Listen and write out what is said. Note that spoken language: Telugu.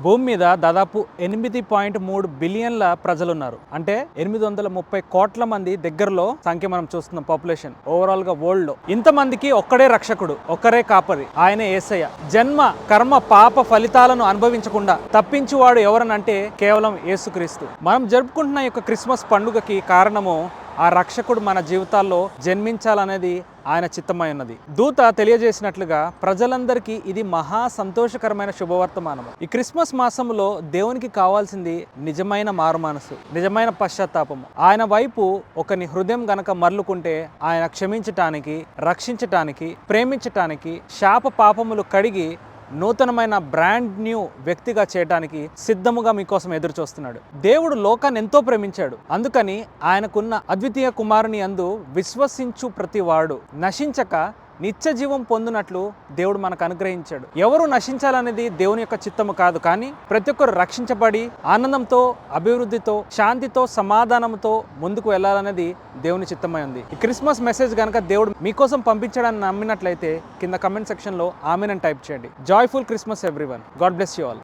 భూమి మీద దాదాపు 8.3 బిలియన్ల ప్రజలున్నారు. అంటే 830 కోట్ల మంది దగ్గరలో సంఖ్య మనం చూస్తున్నాం పాపులేషన్ ఓవరాల్ గా వరల్డ్ లో. ఇంతమందికి ఒక్కడే రక్షకుడు, ఒక్కరే కాపరి, ఆయనే యేసయ్య. జన్మ కర్మ పాప ఫలితాలను అనుభవించకుండా తప్పించువాడు ఎవరనంటే కేవలం యేసుక్రీస్తు. మనం జరుపుకుంటున్న యొక్క క్రిస్మస్ పండుగకి కారణము ఆ రక్షకుడు మన జీవితాల్లో జన్మించాలనేది ఆయన చిత్తమై ఉన్నది. దూత తెలియజేసినట్లుగా ప్రజలందరికీ ఇది మహా సంతోషకరమైన శుభవర్తమానము. ఈ క్రిస్మస్ మాసంలో దేవునికి కావాల్సింది నిజమైన మారు మనసు, నిజమైన పశ్చాత్తాపము. ఆయన వైపు ఒకని హృదయం గనక మరలుకుంటే ఆయన క్షమించటానికి, రక్షించటానికి, ప్రేమించటానికి, శాప పాపములు కడిగి నూతనమైన బ్రాండ్ న్యూ వ్యక్తిగా చేయడానికి సిద్ధముగా మీకోసం ఎదురు చూస్తున్నాడు. దేవుడు లోకాన్ని ఎంతో ప్రేమించాడు. అందుకని ఆయనకున్న అద్వితీయ కుమారుని యందు విశ్వసించు ప్రతి వాడు నశించక నిత్య జీవం పొందినట్లు దేవుడు మనకు అనుగ్రహించాడు. ఎవరు నశించాలనేది దేవుని యొక్క చిత్తము కాదు, కానీ ప్రతి ఒక్కరు రక్షించబడి ఆనందంతో, అభివృద్ధితో, శాంతితో, సమాధానంతో ముందుకు వెళ్ళాలనేది దేవుని చిత్తమై ఉంది. ఈ క్రిస్మస్ మెసేజ్ కనుక దేవుడు మీకోసం పంపించడాన్ని నమ్మినట్లయితే కింద కమెంట్ సెక్షన్లో ఆమెన్ అని టైప్ చేయండి. Joyful Christmas everyone. God bless you all.